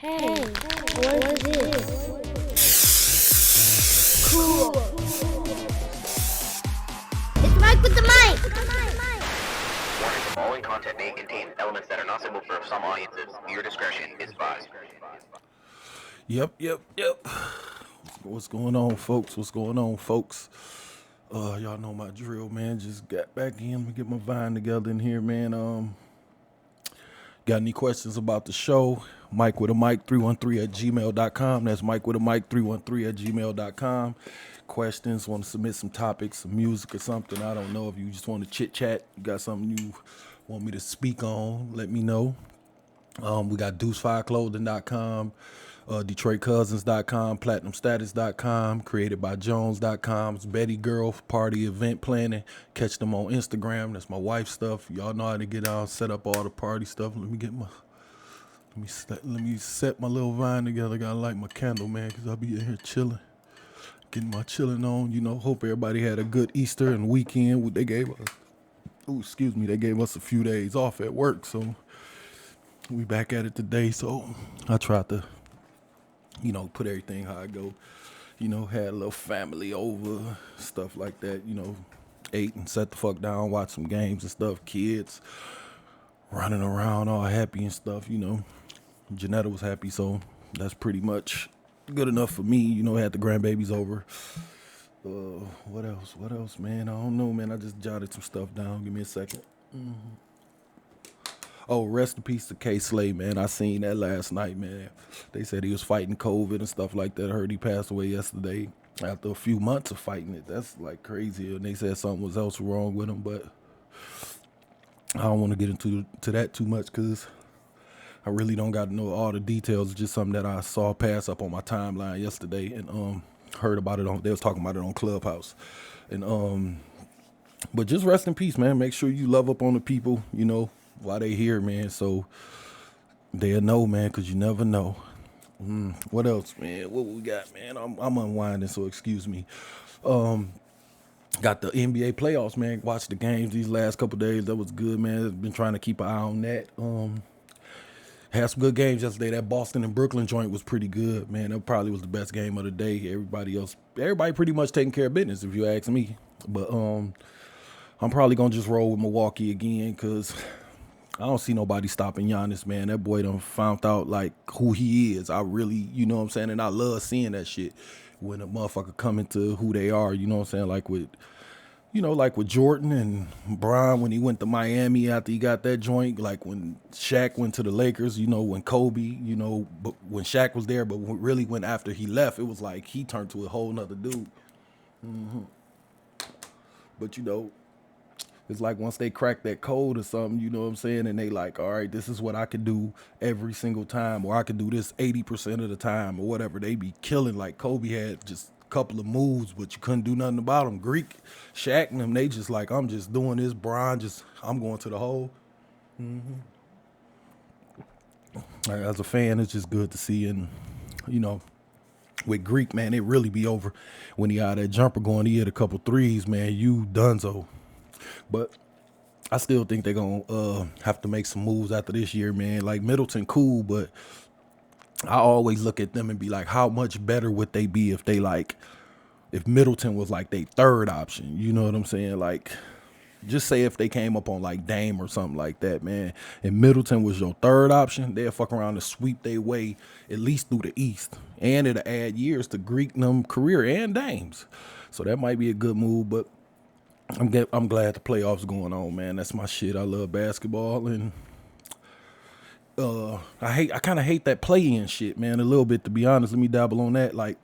Hey, what is this? Cool. It's Mike with the mic. Warning, the following content may contain elements that are not suitable for some audiences. Your discretion is advised. Yep. What's going on, folks? Y'all know my drill, man. Just got back in. Let me get my vine together in here, man. Got any questions about the show? Mike with a mic 313 at gmail.com. That's Mike with a mic 313 at gmail.com. Questions, want to submit some topics, some music or something. I don't know. If you just want to chit chat, you got something you want me to speak on, let me know. We got Deuce5clothing.com, DetroitCousins.com, PlatinumStatus.com, CreatedByJones.com. It's Betty Girl Party Event Planning. Catch them on Instagram. That's my wife's stuff. Y'all know how to get out, set up all the party stuff. Let me set my little vine together. Gotta light my candle, man, because I'll be in here chilling, getting my chilling on. You know, hope everybody had a good Easter and weekend. They gave us a few days off at work, so we back at it today. So I tried to, put everything how I go. Had a little family over, stuff like that. Ate and sat the fuck down, watch some games and stuff. Kids running around all happy and stuff. Janetta was happy, so that's pretty much good enough for me. Had the grandbabies over. What else, man? I don't know, man. I just jotted some stuff down. Give me a second. Oh, rest in peace to K. Slay, man. I seen that last night, man. They said he was fighting COVID and stuff like that. I heard he passed away yesterday after a few months of fighting it. That's like crazy. And they said something was else wrong with him, but I don't want to get into that too much because I really don't got to know all the details. It's just something that I saw pass up on my timeline yesterday and heard about it they was talking about it on Clubhouse. And but just rest in peace, man. Make sure you love up on the people, while they here, man, so they'll know, man, because you never know. What else, man? What we got, man? I'm unwinding, so excuse me. Got the NBA playoffs, man. Watched the games these last couple days. That was good, man. Been trying to keep an eye on that. Had some good games yesterday. That Boston and Brooklyn joint was pretty good, man. That probably was the best game of the day. Everybody pretty much taking care of business, if you ask me. But I'm probably gonna just roll with Milwaukee again because I don't see nobody stopping Giannis, man. That boy done found out, like, who he is. I really, you know what I'm saying? And I love seeing that shit when a motherfucker come into who they are, you know what I'm saying? Like with Jordan and Bron when he went to Miami after he got that joint. Like when Shaq went to the Lakers, when Kobe, but when Shaq was there, but really when after he left, it was like he turned to a whole nother dude. But, it's like once they crack that code or something, you know what I'm saying? And they like, all right, this is what I could do every single time, or I could do this 80% of the time or whatever. They be killing. Like Kobe had just a couple of moves, but you couldn't do nothing about them. Greek, Shaq and them, they just like, I'm just doing this. Bron, I'm going to the hole. As a fan, it's just good to see. And, with Greek, man, it really be over when he had that jumper going. He hit a couple threes, man. You donezo. But I still think they're going to have to make some moves after this year, man. Like Middleton, cool, but I always look at them and be like, how much better would they be if if Middleton was like their third option? You know what I'm saying? Like, just say if they came up on like Dame or something like that, man, and Middleton was your third option, they'll fuck around and sweep their way at least through the East. And it'll add years to Greek and them career and Dame's. So that might be a good move, but I'm glad the playoffs going on, man. That's my shit. I love basketball, and I kind of hate that play-in shit, man, a little bit, to be honest. Let me dabble on that. Like,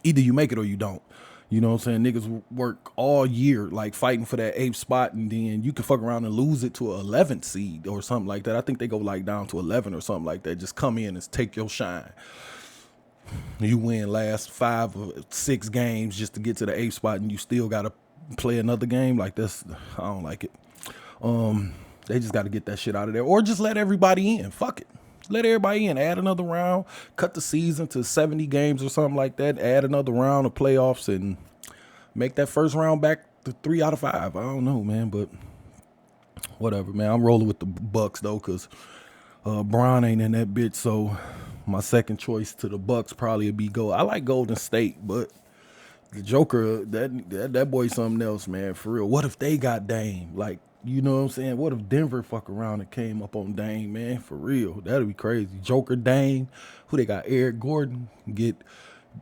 either you make it or you don't. You know what I'm saying? Niggas work all year, like, fighting for that 8th spot, and then you can fuck around and lose it to an 11th seed or something like that. I think they go, like, down to 11 or something like that. Just come in and take your shine. You win last 5 or 6 games just to get to the 8th spot, and you still got to play another game. Like, I don't like it. They just got to get that shit out of there, or just let everybody in. Fuck it, let everybody in. Add another round, cut the season to 70 games or something like that. Add another round of playoffs and make that first round back to 3 out of 5. I don't know, man, but whatever, man. I'm rolling with the Bucks though, cause Bron ain't in that bitch, so My second choice to the Bucks probably would be I like Golden State, but the Joker, that boy something else, man, for real. What if they got Dame? Like, you know what I'm saying? What if Denver fuck around and came up on Dame, man? For real. That'd be crazy. Joker, Dame. Who they got? Eric Gordon. Get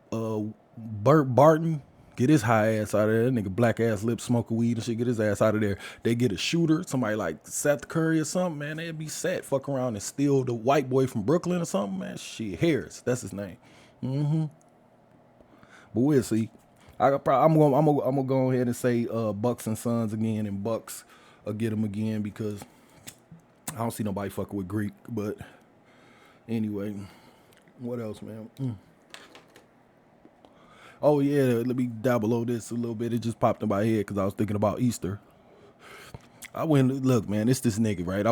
Burt Barton. Get his high ass out of there. That nigga black ass lip smoking weed and shit. Get his ass out of there. They get a shooter, somebody like Seth Curry or something, man. They'd be set. Fuck around and steal the white boy from Brooklyn or something, man. Shit, Harris. That's his name. But we'll see. I'm gonna go ahead and say Bucks and Suns again, and Bucks get them again because I don't see nobody fucking with Greek. But anyway, what else, man? Oh yeah, let me dabble on this a little bit. It just popped in my head because I was thinking about Easter. I went, look, man, it's this nigga, right?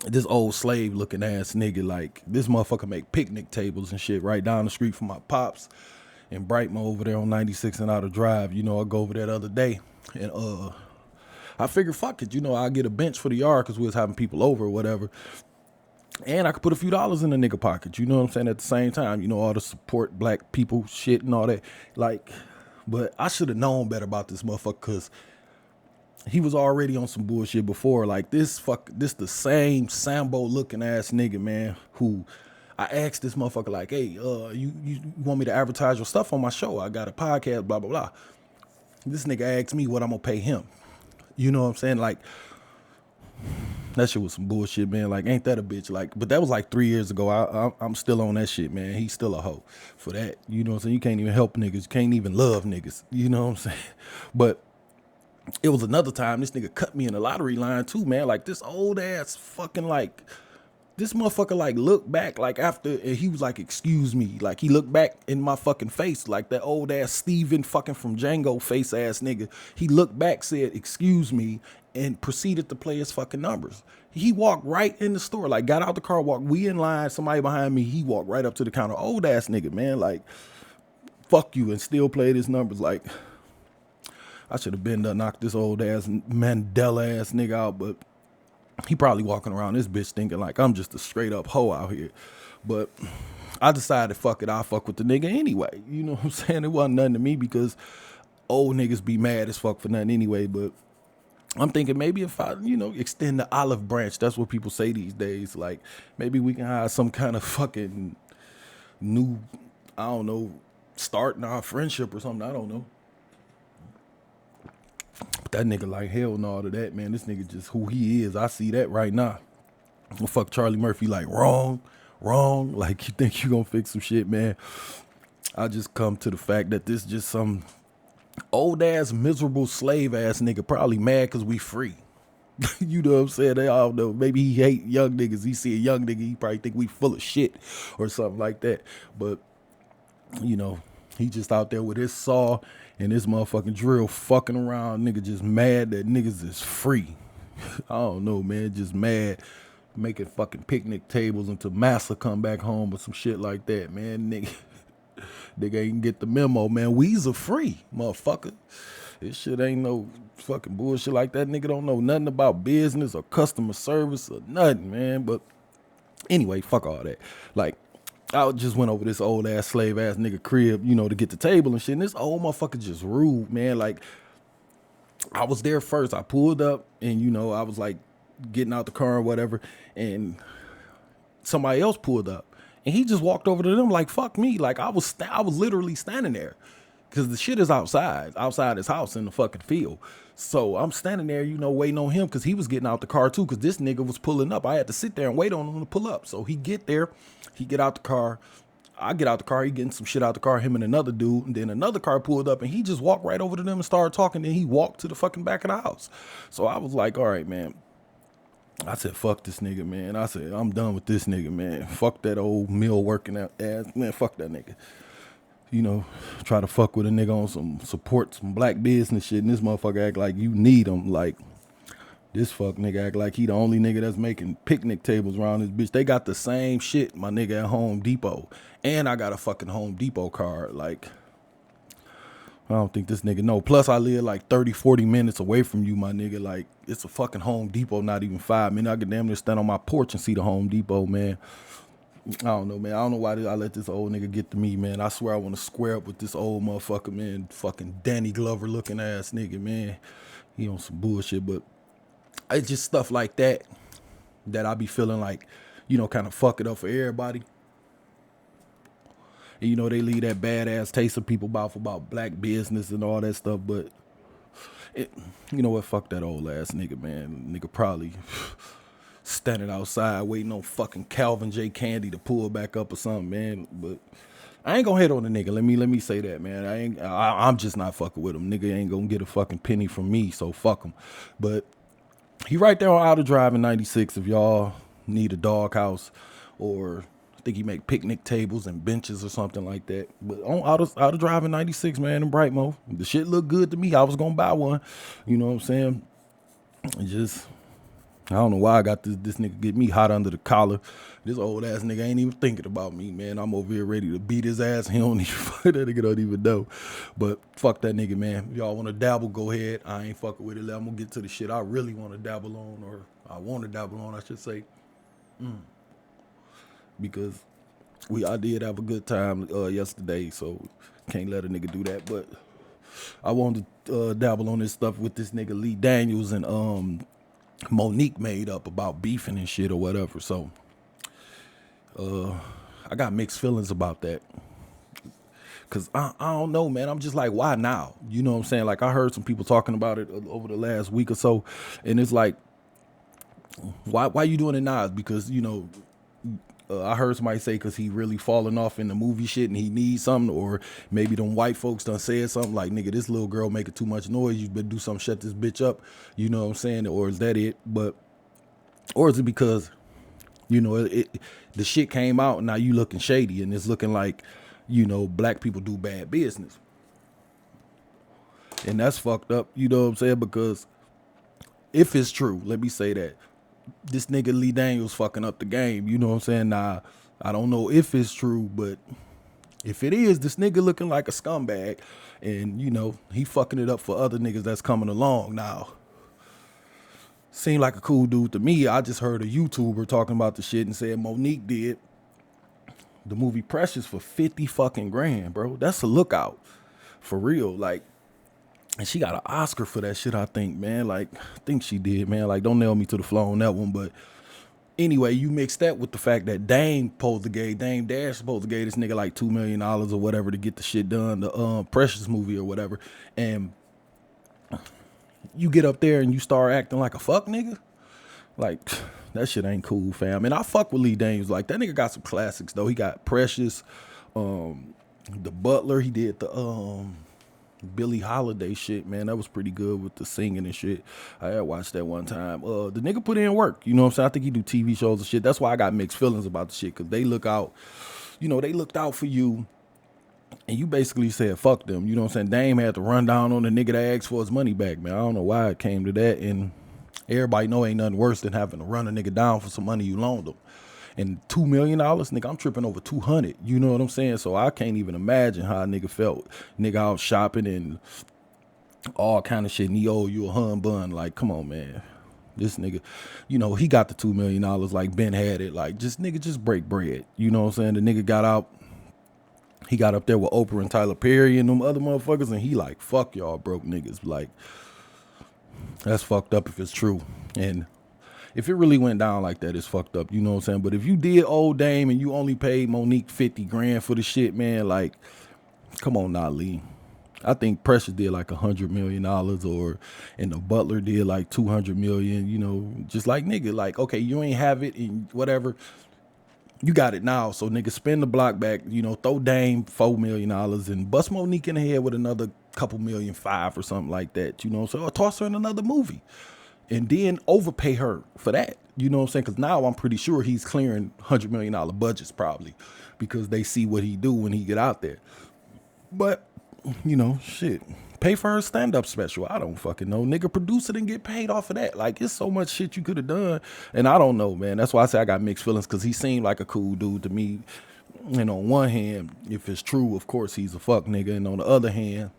This old slave looking ass nigga, like this motherfucker make picnic tables and shit right down the street from my pops and Brightman over there on 96 and Outer Drive. You know, I go over there the other day and I figured, fuck it, you know, I'll get a bench for the yard because we was having people over or whatever. And I could put a few dollars in the nigga pocket, you know what I'm saying, at the same time, you know, all the support black people shit and all that. Like, but I should have known better about this motherfucker because he was already on some bullshit before. Like this the same Sambo looking ass nigga, man, who I asked this motherfucker like, hey, you want me to advertise your stuff on my show? I got a podcast, blah, blah, blah. This nigga asked me what I'm gonna pay him. You know what I'm saying? Like, that shit was some bullshit, man. Like, ain't that a bitch? Like, but that was like 3 years ago. I'm still on that shit, man. He's still a hoe for that. You know what I'm saying? You can't even help niggas. You can't even love niggas. You know what I'm saying? But it was another time this nigga cut me in the lottery line too, man. Like this old ass fucking like, this motherfucker like looked back like after, and he was like, excuse me. Like he looked back in my fucking face like that old ass Steven fucking from Django face ass nigga. He looked back, said, excuse me, and proceeded to play his fucking numbers. He walked right in the store, like got out the car, walked, we in line, somebody behind me, he walked right up to the counter. Old ass nigga, man, like, fuck you, and still played his numbers. Like, I should have been to knock this old ass Mandela ass nigga out, but he probably walking around this bitch thinking like I'm just a straight up hoe out here. But I decided, fuck it, I'll fuck with the nigga anyway. You know what I'm saying? It wasn't nothing to me because old niggas be mad as fuck for nothing anyway. But I'm thinking maybe if I, you know, extend the olive branch, that's what people say these days. Like maybe we can have some kind of fucking new, I don't know, starting our friendship or something. I don't know. But that nigga like hell no to that, man. This nigga just who he is. I see that right now. Well, fuck Charlie Murphy, like wrong. Like you think you gonna fix some shit, man. I just come to the fact that this just some old ass miserable slave ass nigga probably mad cause we free. You know what I'm saying? They all know. Maybe he hate young niggas. He see a young nigga, he probably think we full of shit or something like that. But you know, he just out there with his saw and this motherfucking drill fucking around. Nigga just mad that niggas is free. I don't know, man. Just mad. Making fucking picnic tables until Massa come back home or some shit like that, man. Nigga ain't get the memo, man. We's are free, motherfucker. This shit ain't no fucking bullshit like that. Nigga don't know nothing about business or customer service or nothing, man. But anyway, fuck all that. Like, I just went over this old ass slave ass nigga crib, you know, to get the table and shit. And this old motherfucker just rude, man. Like, I was there first. I pulled up and, you know, I was like getting out the car or whatever. And somebody else pulled up and he just walked over to them like, fuck me. Like I was literally standing there because the shit is outside his house in the fucking field. So I'm standing there, you know, waiting on him because he was getting out the car too because this nigga was pulling up. I had to sit there and wait on him to pull up. So he get there, he get out the car. I get out the car, he getting some shit out the car, him and another dude. And then another car pulled up and he just walked right over to them and started talking. Then he walked to the fucking back of the house. So I was like, all right, man. I said, fuck this nigga, man. I said, I'm done with this nigga, man. Fuck that old mill working out ass. Man, fuck that nigga. You know, try to fuck with a nigga on some support, some black business shit. And this motherfucker act like you need him. Like, this fuck nigga act like he the only nigga that's making picnic tables around this bitch. They got the same shit, my nigga, at Home Depot. And I got a fucking Home Depot card. Like, I don't think this nigga know. Plus, I live like 30, 40 minutes away from you, my nigga. Like, it's a fucking Home Depot, not even 5 minutes. I could damn near stand on my porch and see the Home Depot, man. I don't know, man. I don't know why I let this old nigga get to me, man. I swear I want to square up with this old motherfucker, man. Fucking Danny Glover looking ass nigga, man. He on some bullshit, but it's just stuff like that I be feeling like, kind of fuck it up for everybody. And, they leave that badass taste of people mouth about black business and all that stuff, but you know what? Fuck that old ass nigga, man. Nigga probably standing outside waiting on fucking Calvin J. Candy to pull back up or something, man. But I ain't gonna hate on the nigga. Let me say that, man. I'm just not fucking with him. Nigga ain't gonna get a fucking penny from me, so fuck him. But he right there on Outer Drive in 96 if y'all need a doghouse, or I think he make picnic tables and benches or something like that. But on Outer Drive in 96, man, in Brightmo, the shit looked good to me. I was gonna buy one. You know what I'm saying? It just, I don't know why I got this nigga get me hot under the collar. This old ass nigga ain't even thinking about me, man. I'm over here ready to beat his ass. He don't even, that nigga don't even know. But fuck that nigga, man. If y'all want to dabble, go ahead. I ain't fucking with it. I'm gonna get to the shit I really want to dabble on, or I want to dabble on, I should say. Because I did have a good time yesterday, so can't let a nigga do that. But I wanted to dabble on this stuff with this nigga Lee Daniels and Monique made up about beefing and shit or whatever. So I got mixed feelings about that. Cause I don't know, man. I'm just like, why now? You know what I'm saying? Like, I heard some people talking about it over the last week or so, and it's like, why you doing it now? Because, I heard somebody say because he really falling off in the movie shit and he needs something, or maybe them white folks done said something like, nigga, this little girl making too much noise, you better do something, shut this bitch up. You know what I'm saying? Or is that it? Or is it because, the shit came out and now you looking shady and it's looking like, black people do bad business. And that's fucked up, you know what I'm saying? Because if it's true, let me say that, this nigga Lee Daniels fucking up the game, you know what I'm saying? Now, I don't know if it's true, but if it is, this nigga looking like a scumbag, and, he fucking it up for other niggas that's coming along now. Seemed like a cool dude to me. I just heard a YouTuber talking about the shit and said Monique did the movie Precious for 50 fucking grand, bro. That's a lookout. For real. Like, and she got an Oscar for that shit, I think, man. Like, I think she did, man. Like, don't nail me to the floor on that one. But anyway, you mix that with the fact that Dame Dash supposed to give this nigga like $2 million or whatever to get the shit done, the Precious movie or whatever. And you get up there and you start acting like a fuck nigga. Like, that shit ain't cool, fam. And I fuck with Lee Daniels. Like, that nigga got some classics, though. He got Precious, The Butler. He did the Billie Holiday shit, man. That was pretty good with the singing and shit. I had watched that one time. The nigga put in work, you know what I'm saying? I think he do TV shows and shit. That's why I got mixed feelings about the shit, because they look out, they looked out for you, and you basically said fuck them, you know what I'm saying? Dame had to run down on the nigga that asked for his money back, man. I don't know why it came to that, and everybody know ain't nothing worse than having to run a nigga down for some money you loaned them. And $2 million, nigga, I'm tripping over 200. You know what I'm saying? So I can't even imagine how a nigga felt. Nigga out shopping and all kind of shit, and he owe you a hun bun. Like, come on, man. This nigga, he got the $2 million like Ben had it. Like, just break bread. You know what I'm saying? The nigga got out. He got up there with Oprah and Tyler Perry and them other motherfuckers, and he like, fuck y'all broke niggas. Like, that's fucked up if it's true. And if it really went down like that, it's fucked up. You know what I'm saying? But if you did old Dame and you only paid Monique 50 grand for the shit, man, like, come on now, Lee. I think Precious did like $100 million, and the Butler did like 200 million, just like, nigga, like, okay, you ain't have it and whatever. You got it now. So, nigga, spend the block back, throw Dame $4 million and bust Monique in the head with another couple million, 5 or something like that, so or toss her in another movie. And then overpay her for that. You know what I'm saying? Because now I'm pretty sure he's clearing $100 million budgets probably, because they see what he do when he get out there. But, shit. Pay for her stand-up special. I don't fucking know. Nigga, produce it and get paid off of that. Like, it's so much shit you could have done. And I don't know, man. That's why I say I got mixed feelings, because he seemed like a cool dude to me. And on one hand, if it's true, of course, he's a fuck nigga. And on the other hand,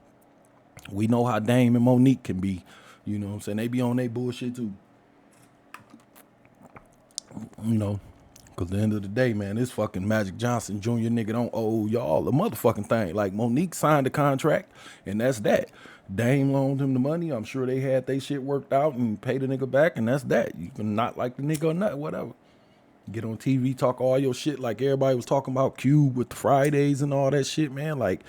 we know how Dame and Monique can be. You know what I'm saying? They be on their bullshit too. Cause at the end of the day, man, this fucking Magic Johnson Jr. nigga don't owe y'all a motherfucking thing. Like Monique signed a contract, and that's that. Dame loaned him the money. I'm sure they had they shit worked out and paid the nigga back, and that's that. You can not like the nigga or not, whatever. Get on TV, talk all your shit like everybody was talking about Cube with the Fridays and all that shit, man. Like,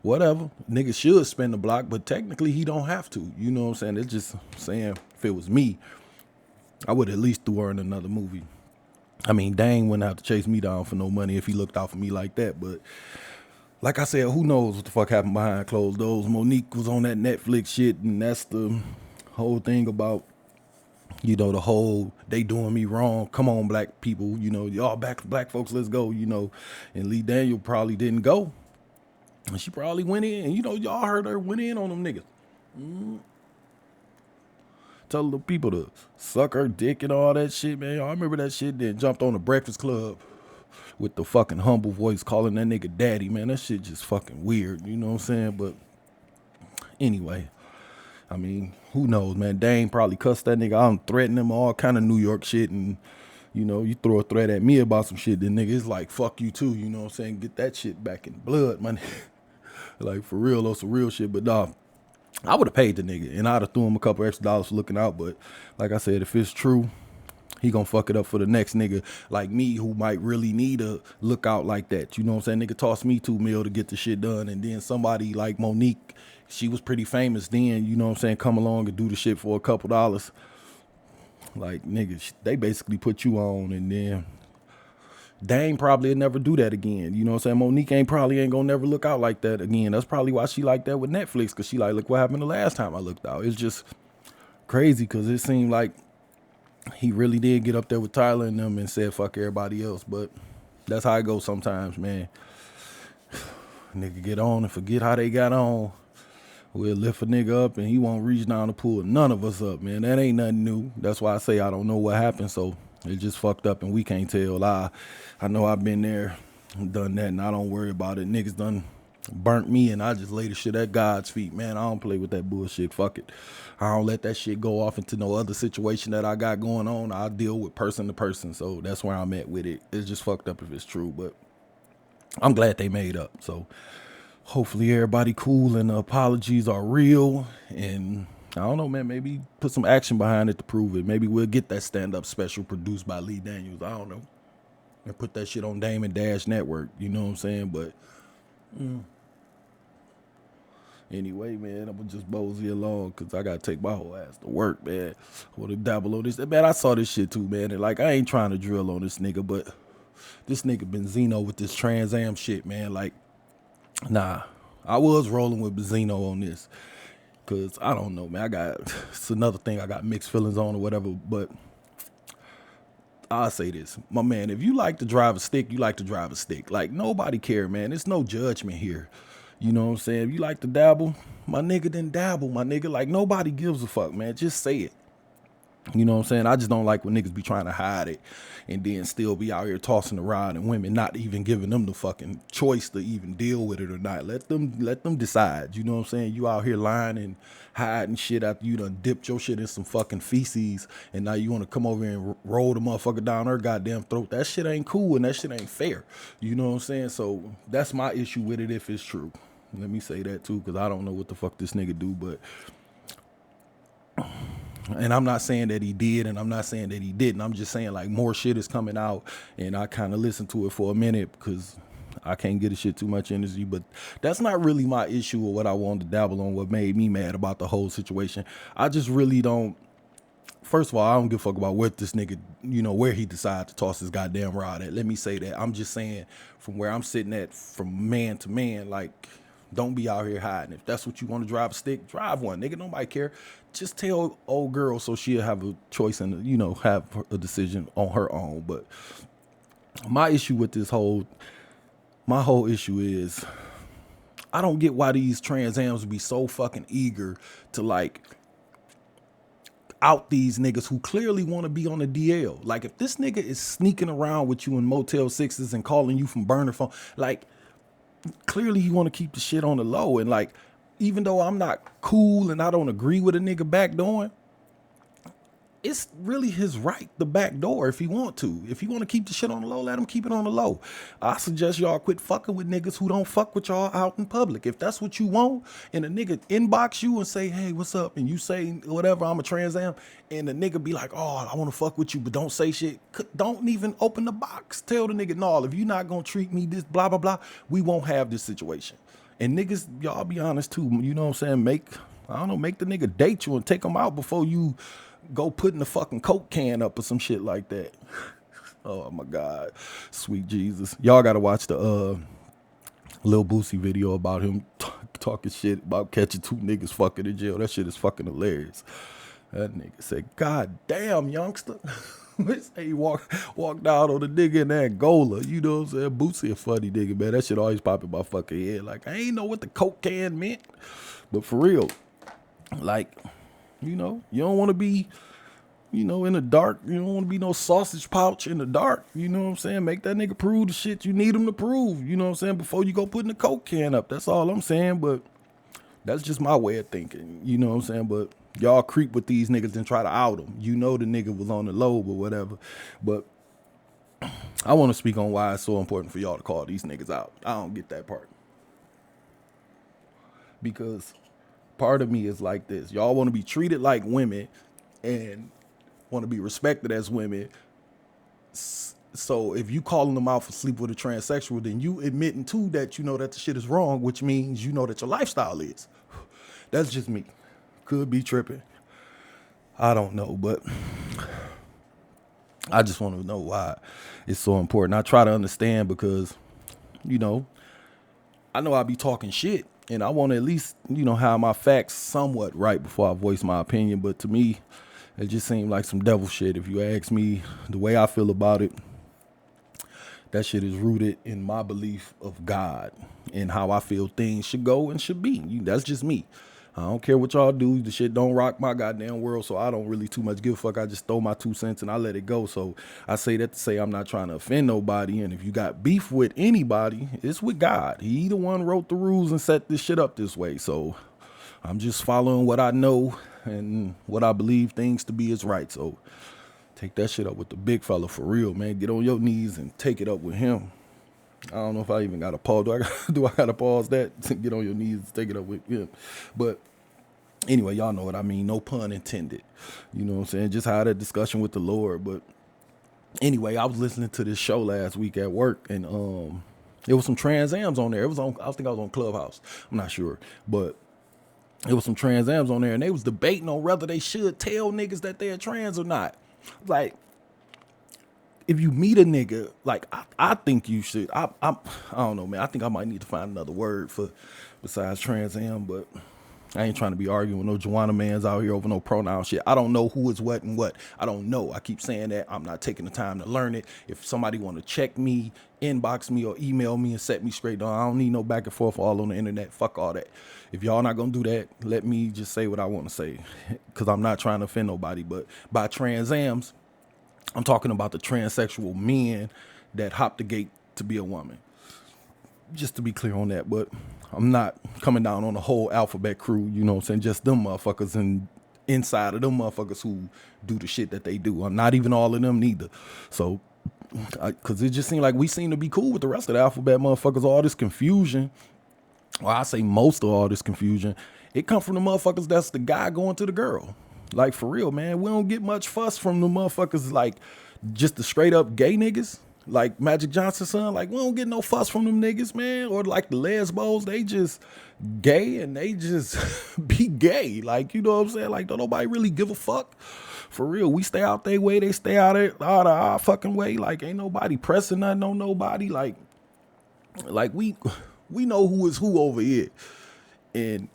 whatever. Nigga should spend the block, but technically he don't have to. You know what I'm saying? It's just saying, if it was me, I would at least throw her in another movie. I mean, Dang wouldn't have to chase me down for no money if he looked out for me like that. But like I said, who knows what the fuck happened behind closed doors. Monique was on that Netflix shit, and that's the whole thing about, you know, the whole they doing me wrong. Come on, black people, you know, y'all black folks, let's go, you know. And Lee Daniel probably didn't go. And she probably went in. And, you know, y'all heard her went in on them niggas. Tell the people to suck her dick and all that shit, man. I remember that shit. Then jumped on the Breakfast Club with the fucking humble voice calling that nigga daddy, man. That shit just fucking weird, you know what I'm saying? But anyway, I mean, who knows, man? Dame probably cussed that nigga out and threatened him, all kind of New York shit. And, you know, you throw a threat at me about some shit, then nigga, it's like, fuck you too, you know what I'm saying? Get that shit back in blood, man. Like, for real, though, some real shit. But nah, I would have paid the nigga, and I'd have threw him a couple extra dollars for looking out. But like I said, if it's true, he gonna fuck it up for the next nigga like me who might really need a lookout like that. You know what I'm saying? Nigga tossed me $2 million to get the shit done, and then somebody like Monique, she was pretty famous then, you know what I'm saying, come along and do the shit for a couple dollars. Like, nigga, they basically put you on, and then Dame probably will never do that again. You know what I'm saying? Monique ain't gonna never look out like that again. That's probably why she like that with Netflix, because she like, look what happened the last time I looked out. It's just crazy, because it seemed like he really did get up there with Tyler and them and said fuck everybody else. But that's how it goes sometimes, man. Nigga get on and forget how they got on. We'll lift a nigga up and he won't reach down to pull none of us up, man. That ain't nothing new. That's why I say I don't know what happened, so it just fucked up and we can't tell. I know I've been there, done that, and I don't worry about it. Niggas done burnt me and I just lay the shit at God's feet, man. I don't play with that bullshit. Fuck it. I don't let that shit go off into no other situation that I got going on. I deal with person to person, so that's where I'm at with it. It's just fucked up if it's true, but I'm glad they made up. So hopefully everybody cool and the apologies are real. And I don't know, man, maybe put some action behind it to prove it. Maybe we'll get that stand-up special produced by Lee Daniels. I don't know. And put that shit on Dame and Dash Network. You know what I'm saying? But anyway, man, I'm gonna just mosey along because I gotta take my whole ass to work, man. I wanna dabble on this. Man, I saw this shit too, man. And like, I ain't trying to drill on this nigga, but this nigga Benzino with this Trans Am shit, man. Like, nah, I was rolling with Benzino on this. Cause I don't know, man. It's another thing I got mixed feelings on or whatever, but I'll say this, my man, if you like to drive a stick, you like to drive a stick. Like, nobody care, man. There's no judgment here. You know what I'm saying? If you like to dabble, my nigga, then dabble, my nigga. Like, nobody gives a fuck, man. Just say it. You know what I'm saying? I just don't like when niggas be trying to hide it and then still be out here tossing the rod and women not even giving them the fucking choice to even deal with it or not. Let them decide. You know what I'm saying? You out here lying and hiding shit after you done dipped your shit in some fucking feces and now you want to come over and roll the motherfucker down her goddamn throat. That shit ain't cool and that shit ain't fair. You know what I'm saying? So that's my issue with it if it's true. Let me say that too, because I don't know what the fuck this nigga do, but... And I'm not saying that he did, and I'm not saying that he didn't. I'm just saying, like, more shit is coming out, and I kind of listened to it for a minute because I can't get a shit too much energy. But that's not really my issue or what I wanted to dabble on, what made me mad about the whole situation. I just really don't. First of all, I don't give a fuck about what this nigga, you know, where he decided to toss his goddamn rod at. Let me say that. I'm just saying, from where I'm sitting at, from man to man, like, don't be out here hiding. If that's what you want to drive a stick, drive one, nigga. Nobody care. Just tell old girl so she'll have a choice and, you know, have a decision on her own. But my issue with my whole issue is I don't get why these Trans Ams be so fucking eager to, like, out these niggas who clearly want to be on the DL. Like, if this nigga is sneaking around with you in Motel 6s and calling you from burner phone, like, clearly you want to keep the shit on the low. And, like, even though I'm not cool and I don't agree with a nigga backdooring, it's really his right, the back door, if he want to. If he want to keep the shit on the low, let him keep it on the low. I suggest y'all quit fucking with niggas who don't fuck with y'all out in public. If that's what you want, and a nigga inbox you and say, hey, what's up? And you say whatever, I'm a Trans Am, and the nigga be like, oh, I want to fuck with you, but don't say shit. Don't even open the box. Tell the nigga, no, if you're not going to treat me this, blah, blah, blah, we won't have this situation. And niggas, y'all be honest too. You know what I'm saying? Make the nigga date you and take him out before you go putting the fucking Coke can up or some shit like that. Oh my God. Sweet Jesus. Y'all gotta watch the Lil Boosie video about him talking shit about catching 2 niggas fucking in jail. That shit is fucking hilarious. That nigga said, God damn, youngster. He walked out on the nigga in Angola. You know what I'm saying? Boosie a funny nigga, man. That shit always pop in my fucking head. Like, I ain't know what the Coke can meant. But for real, like, you know, you don't want to be, you know, in the dark. You don't want to be no sausage pouch in the dark. You know what I'm saying? Make that nigga prove the shit you need him to prove. You know what I'm saying? Before you go putting the Coke can up. That's all I'm saying. But that's just my way of thinking. You know what I'm saying? But y'all creep with these niggas and try to out them. You know the nigga was on the low or whatever. But I want to speak on why it's so important for y'all to call these niggas out. I don't get that part. Because part of me is like this. Y'all want to be treated like women and want to be respected as women. So if you calling them out for sleep with a transsexual, then you admitting too that you know that the shit is wrong, which means you know that your lifestyle is. That's just me. Could be tripping. I don't know, but I just want to know why it's so important. I try to understand because, you know I be talking shit. And I want to at least, you know, have my facts somewhat right before I voice my opinion. But to me, it just seemed like some devil shit. If you ask me the way I feel about it, that shit is rooted in my belief of God and how I feel things should go and should be. That's just me. I don't care what y'all do. The shit don't rock my goddamn world, so I don't really too much give a fuck. I just throw my 2 cents and I let it go. So I say that to say I'm not trying to offend nobody. And if you got beef with anybody, it's with God. He the one wrote the rules and set this shit up this way. So I'm just following what I know and what I believe things to be is right. So take that shit up with the big fella for real, man. Get on your knees and take it up with him. I don't know if I even got to pause. Do I got to pause that to get on your knees and take it up with him? But anyway, y'all know what I mean. No pun intended. You know what I'm saying? Just had a discussion with the Lord. But anyway, I was listening to this show last week at work, and there was some Trans Ams on there. It was on. I think I was on Clubhouse. I'm not sure, but it was some Trans Ams on there, and they was debating on whether they should tell niggas that they're trans or not. Like, if you meet a nigga, like, I think you should. I don't know, man. I think I might need to find another word for besides Trans Am, but I ain't trying to be arguing with no Joanna mans out here over no pronoun shit. I don't know who is what and what. I don't know. I keep saying that. I'm not taking the time to learn it. If somebody want to check me, inbox me, or email me and set me straight, I don't need no back and forth all on the internet. Fuck all that. If y'all not going to do that, let me just say what I want to say, because I'm not trying to offend nobody. But by Trans Ams, I'm talking about the transsexual men that hop the gate to be a woman. Just to be clear on that, but I'm not coming down on the whole alphabet crew, you know what I'm saying? Just them motherfuckers and inside of them motherfuckers who do the shit that they do. I'm not even all of them neither. So, because it just seemed like we seem to be cool with the rest of the alphabet motherfuckers. All this confusion, or I say most of all this confusion, it come from the motherfuckers that's the guy going to the girl. Like, for real, man, we don't get much fuss from the motherfuckers like just the straight up gay niggas. Like Magic Johnson's son, like, we don't get no fuss from them niggas, man. Or like the lesbos, they just gay and they just be gay. Like, you know what I'm saying? Like, don't nobody really give a fuck. For real, we stay out their way, they stay out of our fucking way. Like, ain't nobody pressing nothing on nobody. Like we know who is who over here. And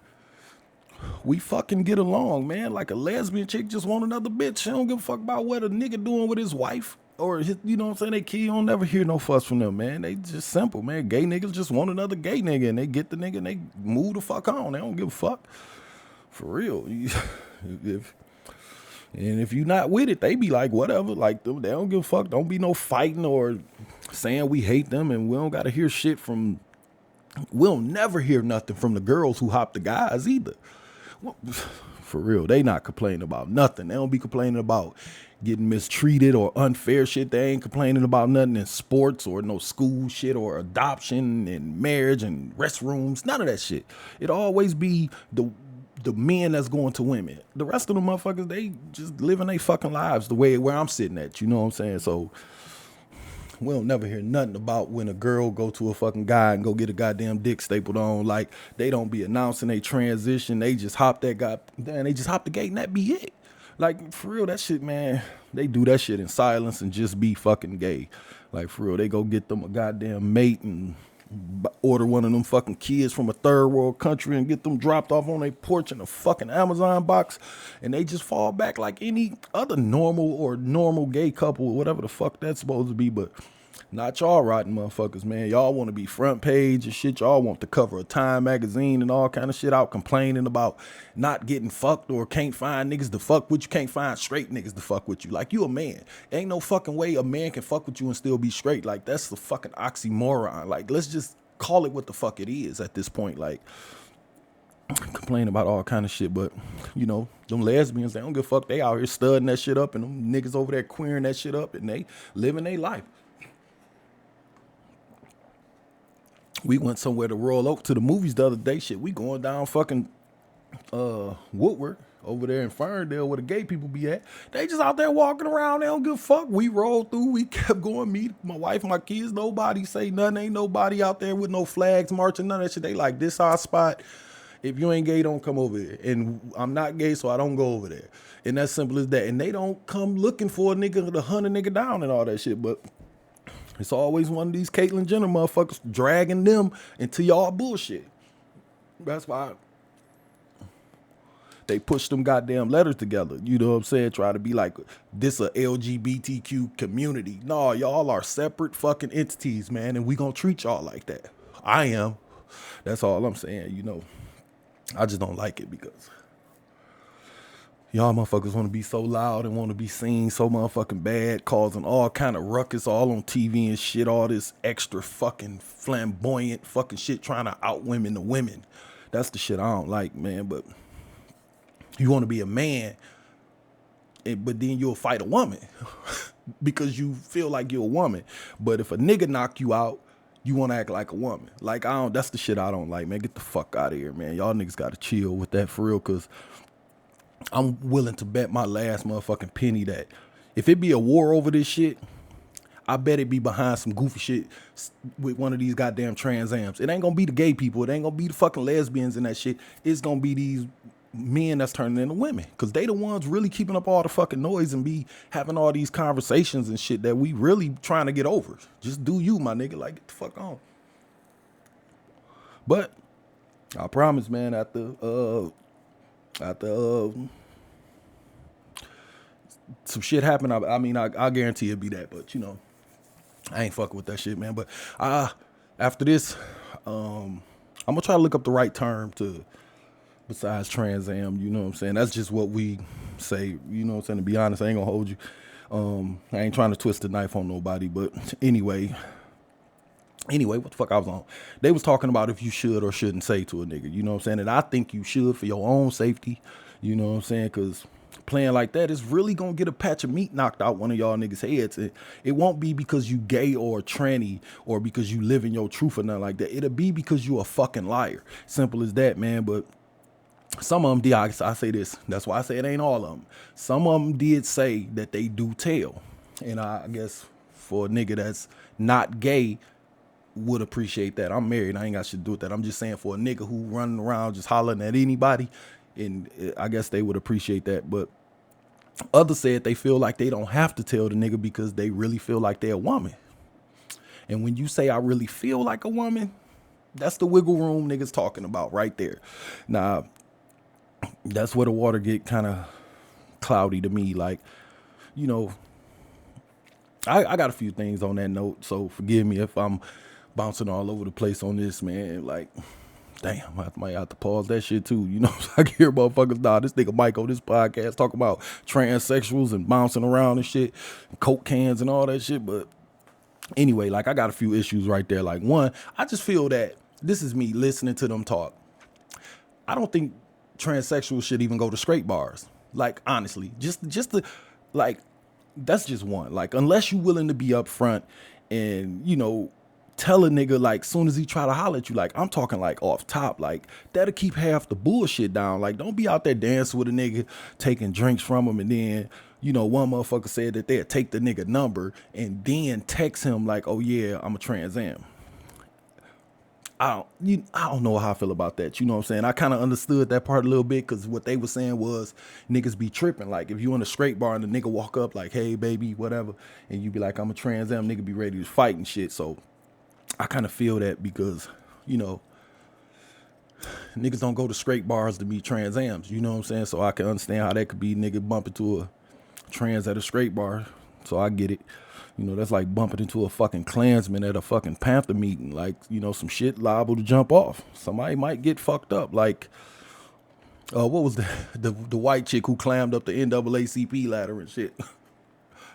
we fucking get along, man. Like a lesbian chick just want another bitch. She don't give a fuck about what a nigga doing with his wife. Or, you know what I'm saying, they kid, you don't never hear no fuss from them, man. They just simple, man. Gay niggas just want another gay nigga, and they get the nigga, and they move the fuck on. They don't give a fuck. For real. If you not with it, they be like, whatever. Like, they don't give a fuck. Don't be no fighting or saying we hate them, and we don't got to hear shit from, we'll never hear nothing from the girls who hop the guys either. Well, For real. They not complaining about nothing. They don't be complaining about getting mistreated or unfair shit. They ain't complaining about nothing in sports or no school shit or adoption and marriage and restrooms. None of that shit. It always be the men that's going to women. The rest of the motherfuckers, they just living their fucking lives the way where I'm sitting at. You know what I'm saying? So we don't never hear nothing about when a girl go to a fucking guy and go get a goddamn dick stapled on. Like, they don't be announcing they transition. They just hop that guy, then they just hop the gate and that be it. Like, for real, that shit, man, they do that shit in silence and just be fucking gay. Like, for real, they go get them a goddamn mate and order one of them fucking kids from a third world country and get them dropped off on their porch in a fucking Amazon box, and they just fall back like any other normal gay couple, whatever the fuck that's supposed to be. But not y'all rotten motherfuckers, man. Y'all want to be front page and shit. Y'all want to cover a Time magazine and all kind of shit out complaining about not getting fucked or can't find niggas to fuck with you, can't find straight niggas to fuck with you. Like, you a man. Ain't no fucking way a man can fuck with you and still be straight. Like, that's the fucking oxymoron. Like, let's just call it what the fuck it is at this point. Like, complain about all kind of shit, but you know, them lesbians, they don't give a fuck. They out here studying that shit up, and them niggas over there queering that shit up, and they living their life. We went somewhere to Royal Oak to the movies the other day. Shit, we going down fucking Woodward over there in Ferndale where the gay people be at. They just out there walking around. They don't give a fuck. We rolled through. We kept going. Me, my wife, my kids. Nobody say nothing. Ain't nobody out there with no flags marching. None of that shit. They like, this our spot. If you ain't gay, don't come over here. And I'm not gay, so I don't go over there. And that's simple as that. And they don't come looking for a nigga to hunt a nigga down and all that shit. But it's always one of these Caitlyn Jenner motherfuckers dragging them into y'all bullshit. That's why they push them goddamn letters together. You know what I'm saying? Try to be like, this a LGBTQ community. No, y'all are separate fucking entities, man. And we gonna treat y'all like that. I am. That's all I'm saying, you know. I just don't like it because y'all motherfuckers want to be so loud and want to be seen so motherfucking bad, causing all kind of ruckus all on TV and shit, all this extra fucking flamboyant fucking shit trying to out women the women. That's the shit I don't like, man. But you want to be a man, but then you'll fight a woman because you feel like you're a woman. But if a nigga knock you out, you want to act like a woman. Like, that's the shit I don't like, man. Get the fuck out of here, man. Y'all niggas got to chill with that for real, because I'm willing to bet my last motherfucking penny that if it be a war over this shit, I bet it be behind some goofy shit with one of these goddamn Trans Ams. It ain't gonna be the gay people. It ain't gonna be the fucking lesbians and that shit. It's gonna be these men that's turning into women, because they the ones really keeping up all the fucking noise and be having all these conversations and shit that we really trying to get over. Just do you, my nigga. Like, get the fuck on. But I promise, man, after some shit happened, I mean, I guarantee it'll be that, but you know, I ain't fucking with that shit, man. But after this, I'm gonna try to look up the right term to besides Trans Am, you know what I'm saying? That's just what we say, you know what I'm saying? To be honest, I ain't gonna hold you. I ain't trying to twist the knife on nobody, but anyway, what the fuck I was on? They was talking about if you should or shouldn't say to a nigga, you know what I'm saying? And I think you should for your own safety, you know what I'm saying? Because playing like that is really gonna get a patch of meat knocked out one of y'all niggas' heads. It won't be because you gay or tranny or because you live in your truth or nothing like that. It'll be because you a fucking liar. Simple as that, man. But some of them did, I say this, that's why I say it ain't all of them. Some of them did say that they do tell. And I guess for a nigga that's not gay would appreciate that. I'm married, I ain't got shit to do with that. I'm just saying for a nigga who running around just hollering at anybody, and I guess they would appreciate that. But others said they feel like they don't have to tell the nigga because they really feel like they're a woman. And when you say I really feel like a woman, that's the wiggle room niggas talking about right there. Now, that's where the water get kind of cloudy to me. Like, you know, I got a few things on that note, so forgive me if I'm bouncing all over the place on this, man. Like, damn, I might have to pause that shit too. You know, I can hear motherfuckers, this nigga Mike on this podcast talk about transsexuals and bouncing around and shit, and Coke cans and all that shit. But anyway, like, I got a few issues right there. Like, one, I just feel that this is me listening to them talk. I don't think transsexuals should even go to straight bars. Like, honestly, just the, like, that's just one. Like, unless you willing to be upfront and, you know, tell a nigga, like, soon as he try to holler at you, like, I'm talking, like, off top, like, that'll keep half the bullshit down. Like, don't be out there dancing with a nigga, taking drinks from him, and then, you know, one motherfucker said that they'd take the nigga number and then text him, like, oh, yeah, I'm a Trans Am. I don't know how I feel about that. You know what I'm saying? I kind of understood that part a little bit, because what they were saying was niggas be tripping. Like, if you in a straight bar and the nigga walk up like, hey, baby, whatever, and you be like, I'm a Trans Am, nigga be ready to fight and shit. So I kind of feel that, because, you know, niggas don't go to straight bars to be Trans Ams. You know what I'm saying? So I can understand how that could be nigga bumping to a trans at a straight bar. So I get it. You know, that's like bumping into a fucking Klansman at a fucking Panther meeting. Like, you know, some shit liable to jump off. Somebody might get fucked up. Like, what was the white chick who climbed up the NAACP ladder and shit?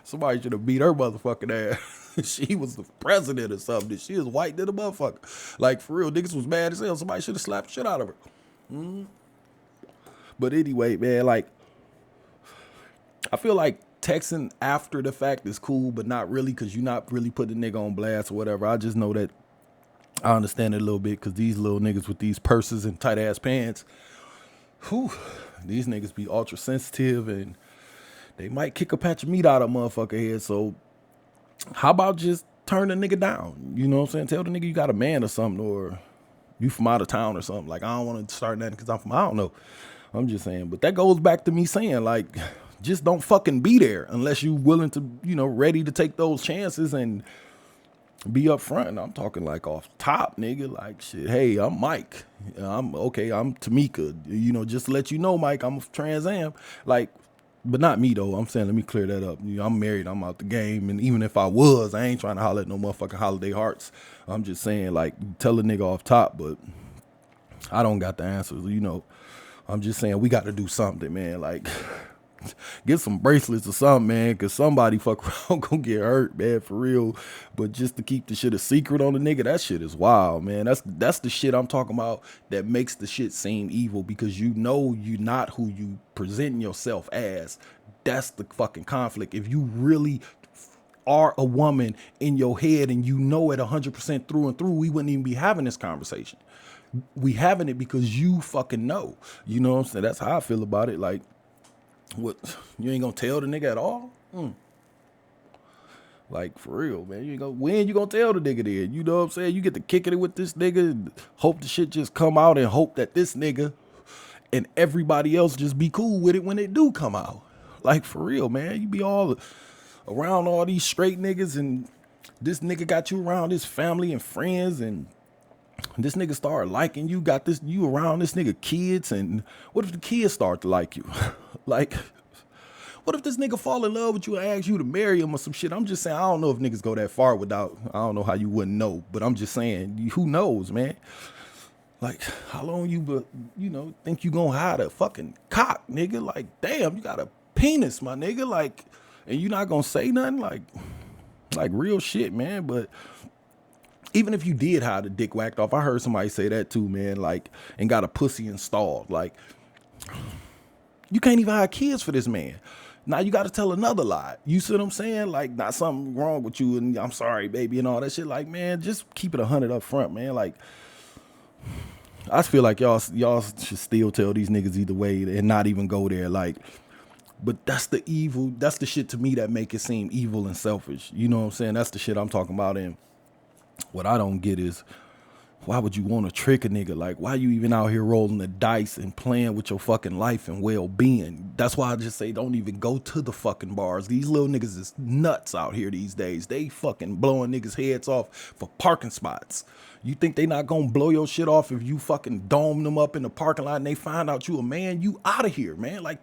Somebody should have beat her motherfucking ass. She was the president or something. She was white than a motherfucker. Like, for real, niggas was mad as hell. Somebody should have slapped the shit out of her. But anyway, man, like, I feel like texting after the fact is cool, but not really, because you're not really putting the nigga on blast or whatever. I just know that I understand it a little bit, because these little niggas with these purses and tight ass pants, whew, these niggas be ultra sensitive, and they might kick a patch of meat out of a motherfucker head. So how about just turn the nigga down? You know what I'm saying? Tell the nigga you got a man or something, or you from out of town or something. Like, I don't want to start nothing because I'm from, I don't know. I'm just saying. But that goes back to me saying, like, just don't fucking be there unless you willing to, you know, ready to take those chances and be upfront. I'm talking like off top, nigga. Like, shit, hey, I'm Mike. I'm Tamika. You know, just to let you know, Mike, I'm a Trans Am. Like, but not me, though. I'm saying, let me clear that up. You know, I'm married. I'm out the game. And even if I was, I ain't trying to holler at no motherfucking holiday hearts. I'm just saying, like, tell a nigga off top, but I don't got the answers. You know, I'm just saying we got to do something, man. Like, get some bracelets or something, man, because somebody fuck around gonna get hurt, man, for real. But just to keep the shit a secret on the nigga, that shit is wild, man. That's the shit I'm talking about that makes the shit seem evil, because you know you're not who you presenting yourself as. That's the fucking conflict. If you really are a woman in your head and you know it 100% through and through, we wouldn't even be having this conversation. We having it because you fucking know. You know what I'm saying? That's how I feel about it. Like, what, you ain't gonna tell the nigga at all? Like, for real, man. You ain't gonna, when you gonna tell the nigga then? You know what I'm saying? You get to kicking it with this nigga, hope the shit just come out, and hope that this nigga and everybody else just be cool with it when it do come out. Like, for real, man. You be all around all these straight niggas, and this nigga got you around his family and friends, and this nigga start liking you, got this, you around this nigga kids, and what if the kids start to like you? Like, what if this nigga fall in love with you and ask you to marry him or some shit? I'm just saying, I don't know if niggas go that far without, I don't know how you wouldn't know, but I'm just saying, who knows, man? Like, how long you know, think you gonna hide a fucking cock, nigga? Like, damn, you got a penis, my nigga, like, and you not gonna say nothing? Like real shit, man. But even if you did hide a dick whacked off, I heard somebody say that too, man, like, and got a pussy installed. Like, you can't even have kids for this man. Now you got to tell another lie. You see what I'm saying? Like, not something wrong with you and I'm sorry, baby, and all that shit. Like, man, just keep it 100 up front, man. Like, I feel like y'all should still tell these niggas either way and not even go there. Like, but that's the evil. That's the shit to me that make it seem evil and selfish. You know what I'm saying? That's the shit I'm talking about. And what I don't get is, why would you want to trick a nigga? Like, why you even out here rolling the dice and playing with your fucking life and well-being? That's why I just say don't even go to the fucking bars. These little niggas is nuts out here these days. They fucking blowing niggas' heads off for parking spots. You think they not gonna blow your shit off if you fucking dome them up in the parking lot and they find out you a man? You out of here, man. Like,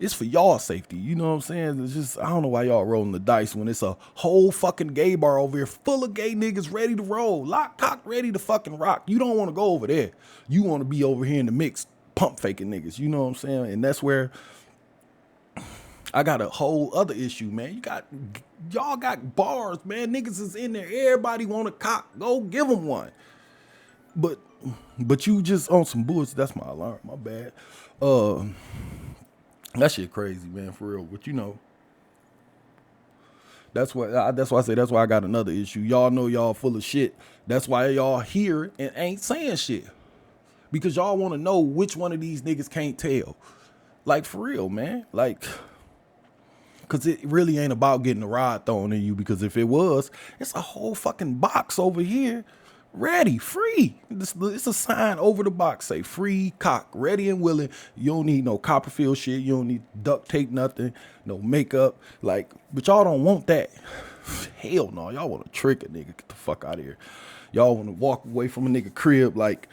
it's for y'all safety. You know what I'm saying? It's just, I don't know why y'all rolling the dice when it's a whole fucking gay bar over here full of gay niggas ready to roll, lock, cock, ready to fucking rock. You don't want to go over there. You want to be over here in the mix, pump faking niggas. You know what I'm saying? And that's where I got a whole other issue, man. Y'all got bars, man. Niggas is in there. Everybody want a cock. Go give them one. But you just on some bullshit. That's my alarm. My bad. Uh, that shit crazy, man, for real. But you know, that's why I say that's why I got another issue. Y'all know y'all full of shit. That's why y'all here and ain't saying shit. Because y'all want to know which one of these niggas can't tell. Like, for real, man. Like, because it really ain't about getting a rod thrown in you. Because if it was, it's a whole fucking box over here. Ready, free. It's a sign over the box. Say free cock, ready and willing. You don't need no Copperfield shit. You don't need duct tape, nothing. No makeup. Like, but y'all don't want that. Hell no. Y'all want to trick a nigga. Get the fuck out of here. Y'all want to walk away from a nigga crib like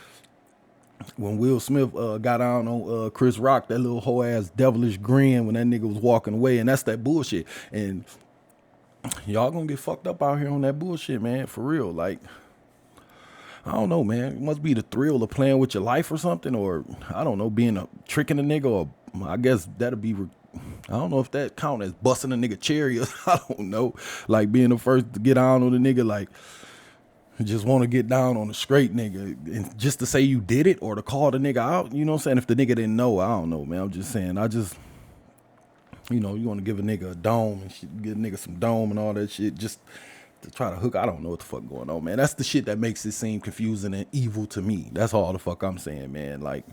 when Will Smith got down on Chris Rock, that little whole ass devilish grin when that nigga was walking away, and that's that bullshit. And y'all gonna get fucked up out here on that bullshit, man, for real. Like, I don't know, man. It must be the thrill of playing with your life or something, or I don't know, being a tricking a nigga, or I guess that'll be. I don't know if that count as busting a nigga cherry, or I don't know, like being the first to get on a nigga, like. Just want to get down on a straight nigga and just to say you did it or to call the nigga out, you know what I'm saying? If the nigga didn't know, I don't know, man. I'm just saying, you know, you want to give a nigga a dome and shit, give a nigga some dome and all that shit just to try to hook. I don't know what the fuck going on, man. That's the shit that makes it seem confusing and evil to me. That's all the fuck I'm saying, man. Like,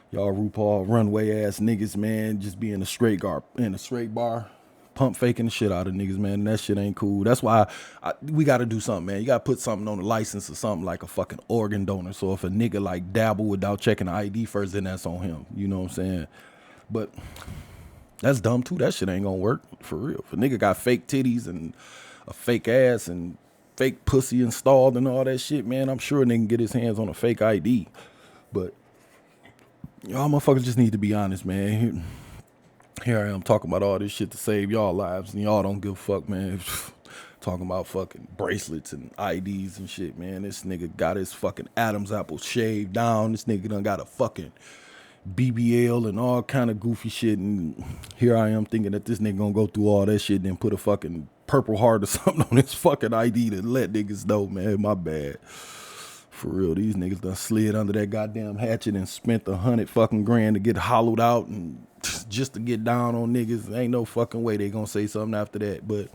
y'all RuPaul runway ass niggas, man, just be in a straight bar. Pump faking the shit out of niggas, man. That shit ain't cool. That's why we got to do something, man. You got to put something on the license or something like a fucking organ donor. So if a nigga like dabble without checking the ID first, then that's on him. You know what I'm saying? But that's dumb too. That shit ain't gonna work for real. If a nigga got fake titties and a fake ass and fake pussy installed and all that shit, man, I'm sure a nigga can get his hands on a fake ID. But y'all motherfuckers just need to be honest, man. Here I am talking about all this shit to save y'all lives, and y'all don't give a fuck, man. Talking about fucking bracelets and IDs and shit, man. This nigga got his fucking Adam's apple shaved down. This nigga done got a fucking BBL and all kind of goofy shit. And here I am thinking that this nigga gonna go through all that shit and then put a fucking Purple Heart or something on his fucking ID to let niggas know, man. My bad. For real, these niggas done slid under that goddamn hatchet and spent $100 fucking grand to get hollowed out and just to get down on niggas. Ain't no fucking way they gonna say something after that. But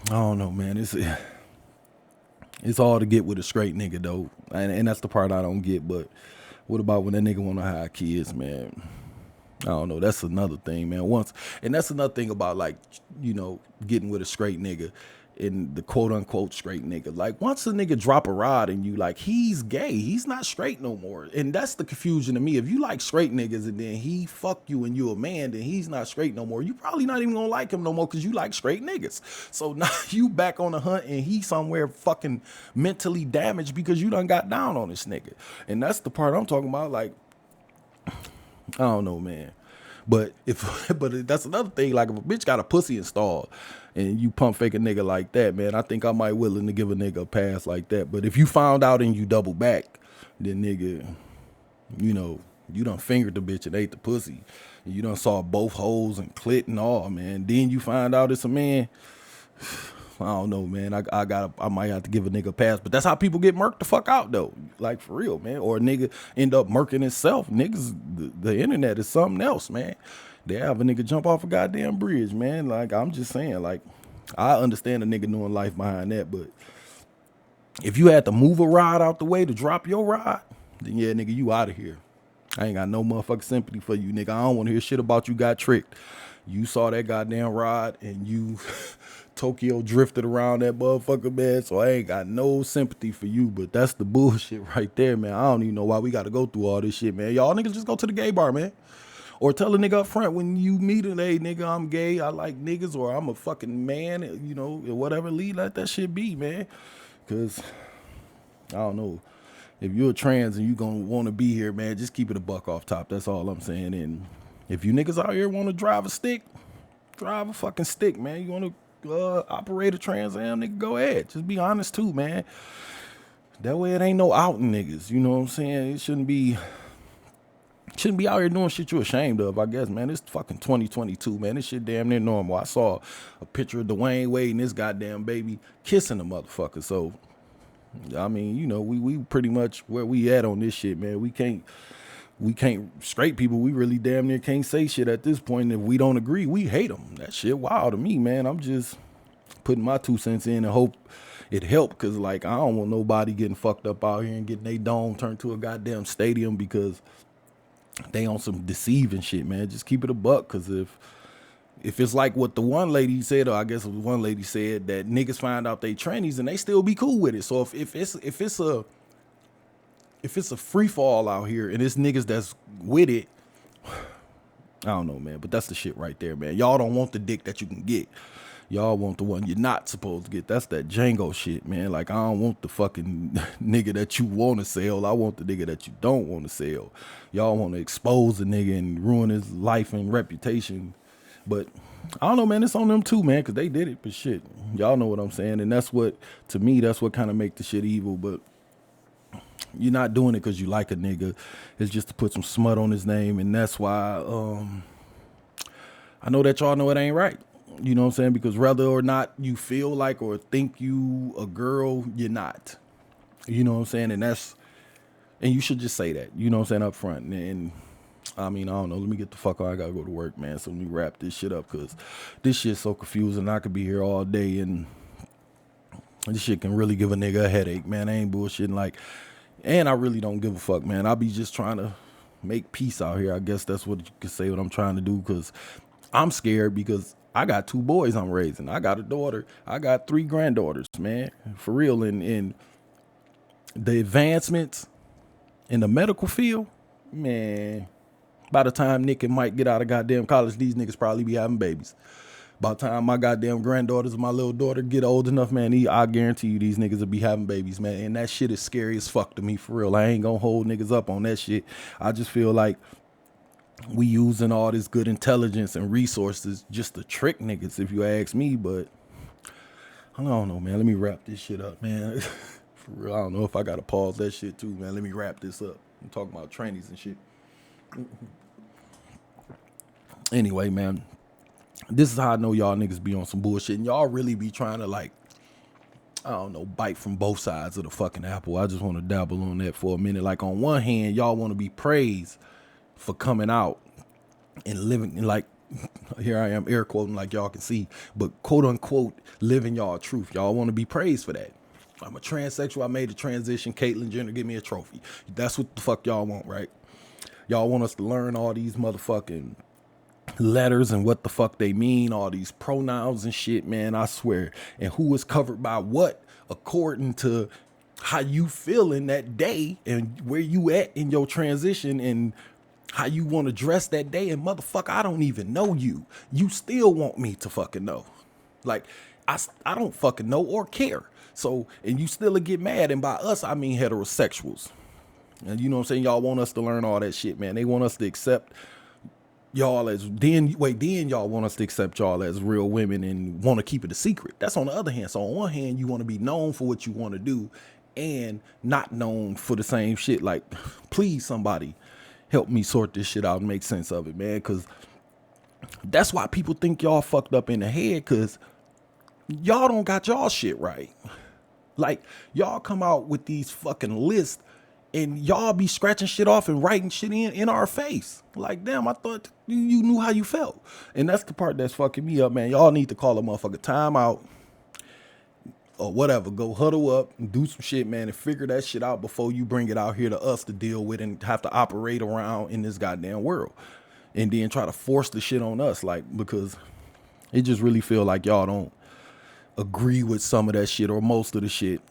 I don't know, man. It's all to get with a straight nigga though, and that's the part I don't get. But what about when that nigga wanna have kids, man? I don't know. That's another thing, man. And that's another thing about, like, you know, getting with a straight nigga and the quote unquote straight nigga. Like, once a nigga drop a rod and you like, he's gay, he's not straight no more. And that's the confusion to me. If you like straight niggas and then he fuck you and you a man, then he's not straight no more. You probably not even gonna like him no more because you like straight niggas. So now you back on the hunt and he somewhere fucking mentally damaged because you done got down on this nigga. And that's the part I'm talking about. Like, I don't know, man. But that's another thing. Like, if a bitch got a pussy installed and you pump fake a nigga like that, man, I think I might willing to give a nigga a pass like that. But if you found out and you double back, then nigga, you know, you done fingered the bitch and ate the pussy. And you done saw both holes and clit and all, man. Then you find out it's a man. I don't know, man. I might have to give a nigga a pass, but that's how people get murked the fuck out though. Like, for real, man. Or a nigga end up murking himself. Niggas, the internet is something else, man. They have a nigga jump off a goddamn bridge, man. Like, I'm just saying, like, I understand a nigga knowing life behind that, but if you had to move a rod out the way to drop your rod, then yeah, nigga, you out of here. I ain't got no motherfucking sympathy for you, nigga. I don't want to hear shit about you got tricked. You saw that goddamn rod and you Tokyo drifted around that motherfucker, man. So I ain't got no sympathy for you, but that's the bullshit right there, man. I don't even know why we got to go through all this shit, man. Y'all niggas just go to the gay bar, man. Or tell a nigga up front when you meet him, hey, nigga, I'm gay, I like niggas, or I'm a fucking man, you know, whatever, let that shit be, man. Because, I don't know, if you're a trans and you gonna want to be here, man, just keep it a buck off top. That's all I'm saying. And if you niggas out here want to drive a stick, drive a fucking stick, man. You want to operate a Trans Am, nigga, go ahead. Just be honest too, man. That way it ain't no outing niggas. You know what I'm saying? It shouldn't be out here doing shit you ashamed of, I guess, man. It's fucking 2022, man. This shit damn near normal. I saw a picture of Dwayne Wade and this goddamn baby kissing the motherfucker. So I mean, you know, we pretty much where we at on this shit, man. We can't straight people. We really damn near can't say shit at this point. If we don't agree, we hate them. That shit wild to me, man. I'm just putting my 2 cents in and hope it helped, cause like I don't want nobody getting fucked up out here and getting their dome turned to a goddamn stadium because they on some deceiving shit, man. Just keep it a buck, cause if it's like what the one lady said, or I guess it was one lady said, that niggas find out they trannies and they still be cool with it. So if it's a free fall out here and it's niggas that's with it, I don't know, man. But that's the shit right there, man. Y'all don't want the dick that you can get. Y'all want the one you're not supposed to get. That's that Django shit, man. Like, I don't want the fucking nigga that you want to sell. I want the nigga that you don't want to sell. Y'all want to expose the nigga and ruin his life and reputation. But I don't know, man. It's on them too, man, because they did it. But shit, y'all know what I'm saying. And that's what, to me, that's what kind of make the shit evil. But you're not doing it because you like a nigga. It's just to put some smut on his name. And that's why I know that y'all know it ain't right. You know what I'm saying? Because whether or not you feel like or think you a girl, you're not. You know what I'm saying? And you should just say that, you know what I'm saying, up front. And I mean, I don't know. Let me get the fuck on. I gotta go to work, man. So let me wrap this shit up, because this shit's so confusing. I could be here all day, and this shit can really give a nigga a headache, man. I ain't bullshitting. Like, and I really don't give a fuck, man. I be just trying to make peace out here. I guess that's what you could say what I'm trying to do, because I'm scared, because I got 2 boys I'm raising. I got a daughter. I got 3 granddaughters, man. For real. And the advancements in the medical field, man, by the time Nick and Mike get out of goddamn college, these niggas probably be having babies. By the time my goddamn granddaughters and my little daughter get old enough, man, I guarantee you these niggas will be having babies, man. And that shit is scary as fuck to me, for real. I ain't gonna hold niggas up on that shit. I just feel like we using all this good intelligence and resources just to trick niggas, if you ask me. But I don't know, man. Let me wrap this shit up, man. For real, I don't know if I gotta pause that shit too, man. Let me wrap this up. I'm talking about trannies and shit. Anyway, man, this is how I know y'all niggas be on some bullshit, and y'all really be trying to, like, I don't know, bite from both sides of the fucking apple. I just want to dabble on that for a minute. Like, on one hand, y'all want to be praised for coming out and living, like, here I am air quoting like y'all can see, but quote unquote living y'all truth. Y'all want to be praised for that. I'm a transsexual. I made a transition. Caitlyn Jenner, give me a trophy. That's what the fuck y'all want, right? Y'all want us to learn all these motherfucking letters and what the fuck they mean, all these pronouns and shit, man, I swear. And who is covered by what according to how you feel in that day and where you at in your transition and how you want to dress that day. And motherfucker, I don't even know you. You still want me to fucking know. Like, I don't fucking know or care. So, and you still get mad. And by us, I mean heterosexuals. And you know what I'm saying? Y'all want us to learn all that shit, man. They want us to accept y'all as, then y'all want us to accept y'all as real women and want to keep it a secret. That's on the other hand. So on one hand, you want to be known for what you want to do and not known for the same shit. Like, please, somebody help me sort this shit out and make sense of it, man. Because that's why people think y'all fucked up in the head, because y'all don't got y'all shit right. Like, y'all come out with these fucking lists and y'all be scratching shit off and writing shit in our face. Like, damn, I thought you knew how you felt. And that's the part that's fucking me up, man. Y'all need to call a motherfucker time out or whatever. Go huddle up and do some shit, man, and figure that shit out before you bring it out here to us to deal with and have to operate around in this goddamn world. And then try to force the shit on us, like, because it just really feel like y'all don't agree with some of that shit or most of the shit.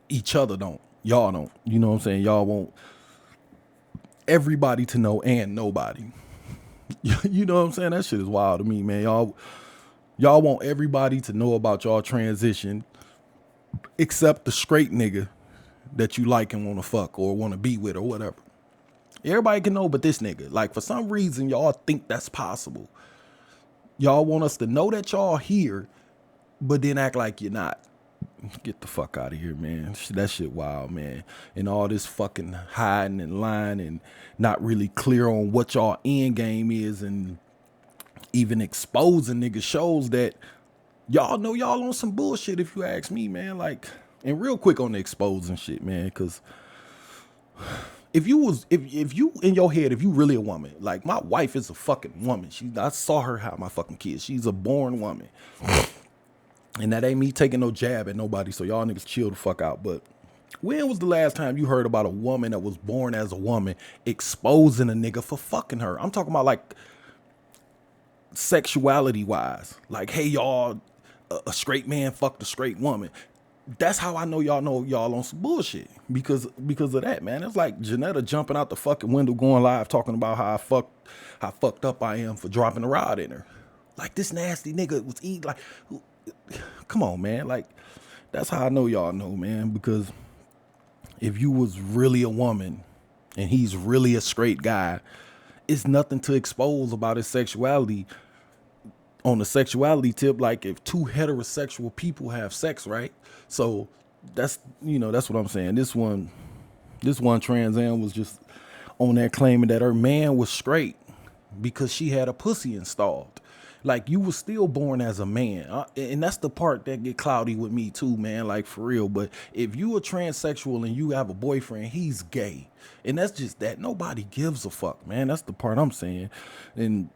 Each other don't. Y'all don't. You know what I'm saying? Y'all want everybody to know and nobody. You know what I'm saying? That shit is wild to me, man. Y'all want everybody to know about y'all transition except the straight nigga that you like and want to fuck or want to be with or whatever. Everybody can know but this nigga. Like, for some reason, y'all think that's possible. Y'all want us to know that y'all here, but then act like you're not. Get the fuck out of here, man. That shit wild, man. And all this fucking hiding and lying and not really clear on what y'all end game is, and even exposing niggas shows that y'all know y'all on some bullshit, if you ask me, man. Like, And real quick on the exposing shit, man, because if you in your head, if you really a woman, like my wife is a fucking woman. I saw her have my fucking kids. She's a born woman. And that ain't me taking no jab at nobody, so y'all niggas chill the fuck out. But when was the last time you heard about a woman that was born as a woman exposing a nigga for fucking her? I'm talking about like sexuality wise. Like, hey, y'all, a straight man fucked a straight woman. That's how I know y'all on some bullshit because of that, man. It's like Janetta jumping out the fucking window going live talking about how fucked up I am for dropping a rod in her. Like, this nasty nigga was eating, like, come on, man. Like, that's how I know y'all know, man, because if you was really a woman and he's really a straight guy, it's nothing to expose about his sexuality. On the sexuality tip, like if two heterosexual people have sex, right? So that's what I'm saying. This one Trans Am was just on that claiming that her man was straight because she had a pussy installed. Like, you was still born as a man. And that's the part that get cloudy with me too, man, like for real. But if you a transsexual and you have a boyfriend, he's gay. And that's just that. Nobody gives a fuck, man. That's the part I'm saying. And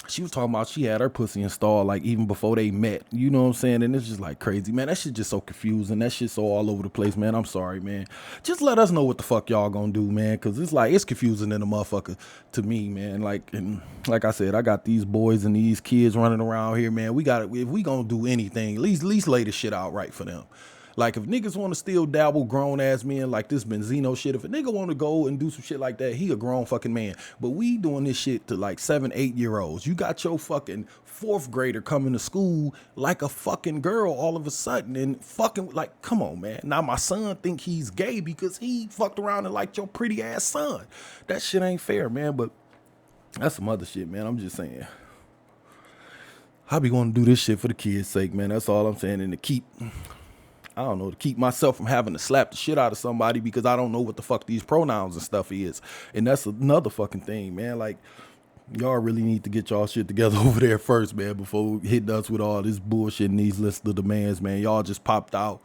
she was talking about she had her pussy installed like even before they met. You know what I'm saying? And it's just like crazy, man. That shit just so confusing. That shit so all over the place, man. I'm sorry, man. Just let us know what the fuck y'all gonna do, man. Cause it's like, it's confusing in a motherfucker to me, man. Like, and like I said, I got these boys and these kids running around here, man. If we gonna do anything, at least lay the shit out right for them. Like, if niggas want to still dabble grown ass men like this Benzino shit, if a nigga want to go and do some shit like that, he a grown fucking man. But we doing this shit to like 7-8-year-olds. You got your fucking 4th grader coming to school like a fucking girl all of a sudden and fucking, like, come on, man. Now my son think he's gay because he fucked around and liked your pretty ass son. That shit ain't fair, man. But that's some other shit, man. I'm just saying. I be going to do this shit for the kids' sake, man. That's all I'm saying. And to keep myself from having to slap the shit out of somebody because I don't know what the fuck these pronouns and stuff is. And that's another fucking thing, man. Like, y'all really need to get y'all shit together over there first, man, before hitting us with all this bullshit and these lists of demands, man. Y'all just popped out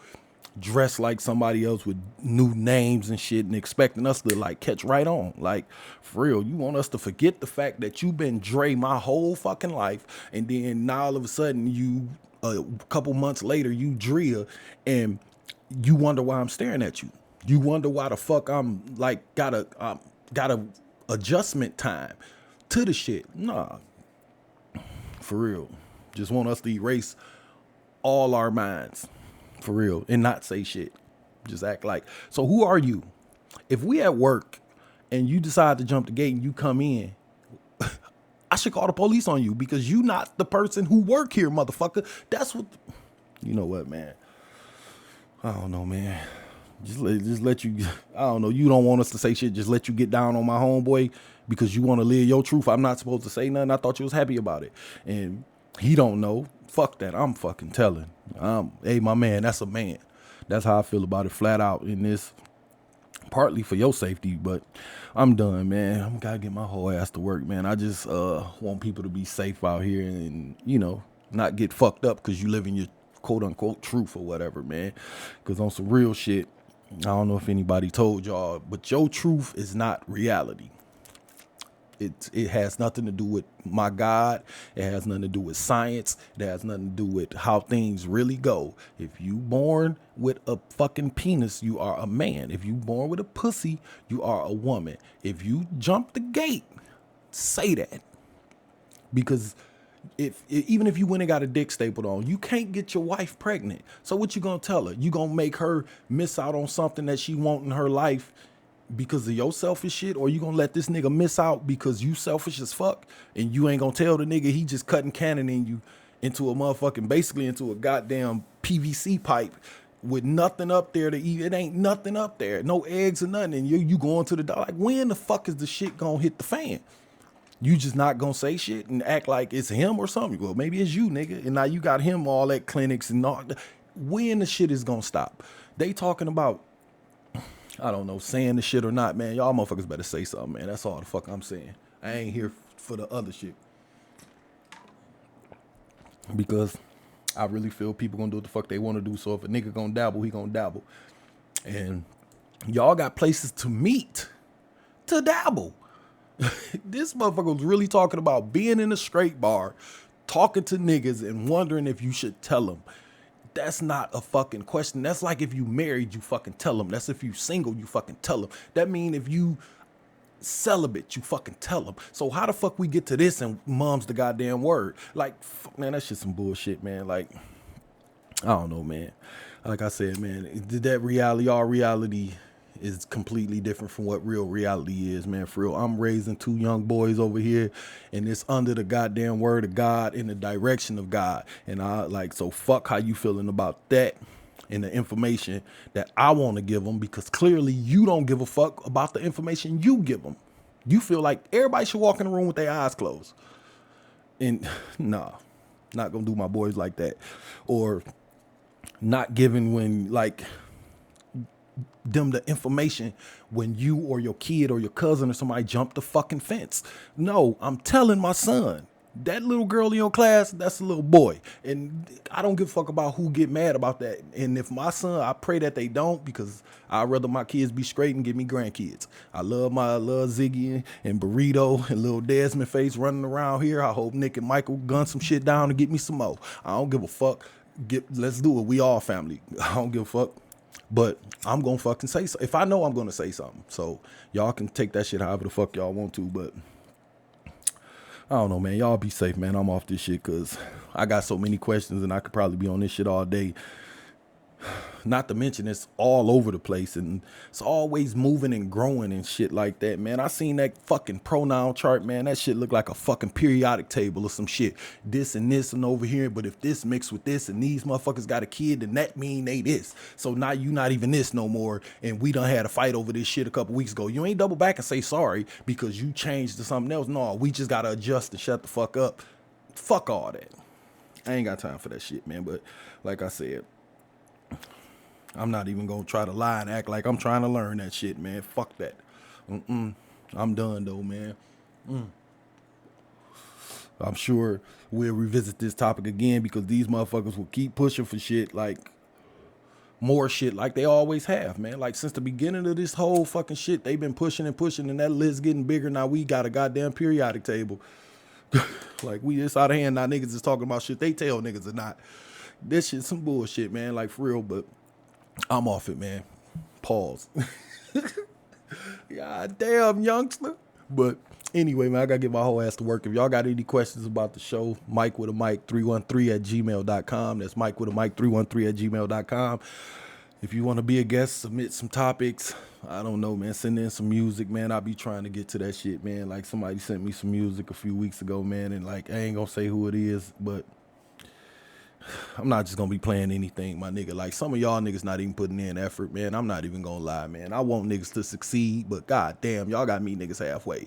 dressed like somebody else with new names and shit and expecting us to like catch right on. Like, for real, you want us to forget the fact that you've been Dre my whole fucking life, and then now all of a sudden you a couple months later you Drea, and you wonder why I'm staring at you. You wonder why the fuck I'm like got a adjustment time to the shit. Nah, for real. Just want us to erase all our minds, for real, and not say shit. Just act like. So who are you? If we at work and you decide to jump the gate and you come in, I should call the police on you because you not the person who work here, motherfucker. That's what. You know what, man? I don't know, man. Just let you. I don't know. You don't want us to say shit. Just let you get down on my homeboy because you want to live your truth. I'm not supposed to say nothing. I thought you was happy about it, and he don't know. Fuck that. I'm fucking telling. Hey, my man. That's a man. That's how I feel about it, flat out. In this, partly for your safety, but I'm done, man. I'm gotta get my whole ass to work, man. I just want people to be safe out here and not get fucked up because you live in your quote unquote truth or whatever, man. Because on some real shit, I don't know if anybody told y'all, but your truth is not reality. It has nothing to do with my God. It has nothing to do with science. It has nothing to do with how things really go. If you born with a fucking penis, you are a man. If you born with a pussy, you are a woman. If you jump the gate, say that. Because even if you went and got a dick stapled on, you can't get your wife pregnant. So what you gonna tell her? You gonna make her miss out on something that she want in her life because of your selfish shit, or you gonna let this nigga miss out because you selfish as fuck and you ain't gonna tell the nigga he just cutting cannoning you into a motherfucking, basically into a goddamn PVC pipe with nothing up there to eat. It ain't nothing up there, no eggs or nothing, and you going to the dog. Like, when the fuck is the shit gonna hit the fan? You just not gonna say shit and act like it's him or something. Well, maybe it's you, nigga, and now you got him all at clinics and all. When the shit is gonna stop? They talking about, I don't know, saying the shit or not, man. Y'all motherfuckers better say something, man. That's all the fuck I'm saying. I ain't here for the other shit. Because I really feel people gonna do what the fuck they want to do. So if a nigga gonna dabble, he gonna dabble. And y'all got places to meet to dabble. This motherfucker was really talking about being in a straight bar, talking to niggas and wondering if you should tell them. That's not a fucking question. That's like if you married, you fucking tell them. That's if you single, you fucking tell them. That mean if you celibate, you fucking tell them. So how the fuck we get to this and mom's the goddamn word? Like, fuck, man, that shit some bullshit, man. Like, I don't know, man. Like I said, man, that reality, our reality is completely different from what real reality is, man. For real, I'm raising 2 young boys over here, and it's under the goddamn word of God, in the direction of God. And I like, so fuck how you feeling about that and the information that I want to give them, because clearly you don't give a fuck about the information you give them. You feel like everybody should walk in the room with their eyes closed. And nah, not gonna do my boys like that. Or not giving when like them the information when you or your kid or your cousin or somebody jumped the fucking fence. No, I'm telling my son, that little girl in your class, that's a little boy. And I don't give a fuck about who get mad about that. And if my son, I pray that they don't, because I'd rather my kids be straight and give me grandkids. I love Ziggy and Burrito and little Desmond Face running around here. I hope Nick and Michael gun some shit down and get me some more. I don't give a fuck. Let's do it. We all family. I don't give a fuck. But I'm going to fucking say so. If I know I'm going to say something. So y'all can take that shit however the fuck y'all want to. But I don't know, man. Y'all be safe, man. I'm off this shit because I got so many questions and I could probably be on this shit all day. Not to mention it's all over the place and it's always moving and growing and shit like that, man. I seen that fucking pronoun chart, man. That shit look like a fucking periodic table or some shit. This and this and over here. But if this mixed with this and these motherfuckers got a kid, then that mean they this. So now you not even this no more. And we done had a fight over this shit a couple weeks ago. You ain't double back and say sorry because you changed to something else. No, we just got to adjust and shut the fuck up. Fuck all that. I ain't got time for that shit, man. But like I said, I'm not even going to try to lie and act like I'm trying to learn that shit, man. Fuck that. I'm done, though, man. I'm sure we'll revisit this topic again because these motherfuckers will keep pushing for shit, like more shit like they always have, man. Like since the beginning of this whole fucking shit, they've been pushing and pushing and that list getting bigger. Now we got a goddamn periodic table. Like it's out of hand. Now niggas is talking about shit they tell niggas or not. This shit some bullshit, man. Like for real, but I'm off it, man. Pause. God damn, youngster. But anyway, man, I gotta get my whole ass to work. If y'all got any questions about the show, Mike with a Mike 313@gmail.com. That's Mike with a Mike 313@gmail.com. If you want to be a guest, submit some topics. I don't know, man. Send in some music, man. I'll be trying to get to that shit, man. Like somebody sent me some music a few weeks ago, man. And like, I ain't gonna say who it is, but I'm not just gonna be playing anything, my nigga. Like some of y'all niggas not even putting in effort, man. I'm not even gonna lie, man. I want niggas to succeed, but god damn, y'all got me niggas halfway.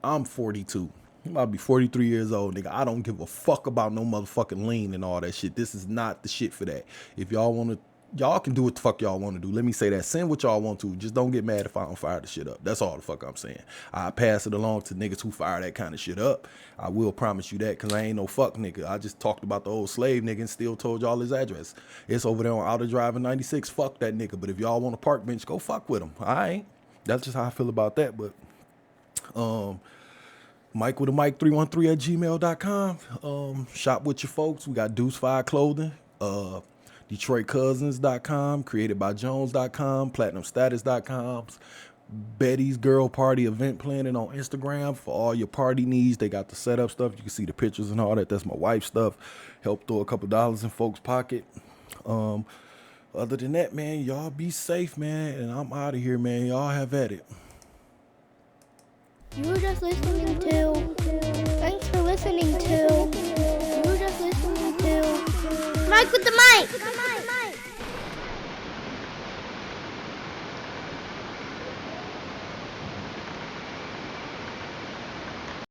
I'm 42. I'm about to be 43 years old, nigga. I don't give a fuck about no motherfucking lean and all that shit. This is not the shit for that. If y'all want to, y'all can do what the fuck y'all want to do. Let me say that. Send what y'all want to. Just don't get mad if I don't fire the shit up. That's all the fuck I'm saying. I pass it along to niggas who fire that kind of shit up. I will promise you that because I ain't no fuck nigga. I just talked about the old slave nigga and still told y'all his address. It's over there on Outer Drive in 96. Fuck that nigga. But if y'all want a park bench, go fuck with him. I ain't. That's just how I feel about that. But Mike with a Mike 313@gmail.com. Shop with your folks. We got Deuce 5 Clothing. DetroitCousins.com, createdbyjones.com, platinumstatus.com, Betty's Girl Party event planning on Instagram for all your party needs. They got the setup stuff. You can see the pictures and all that. That's my wife's stuff. Help throw a couple dollars in folks' pocket. Other than that, man, y'all be safe, man. And I'm out of here, man. Y'all have at it. You were just listening to. Thanks for listening to. You were just listening to. Mike with the mic.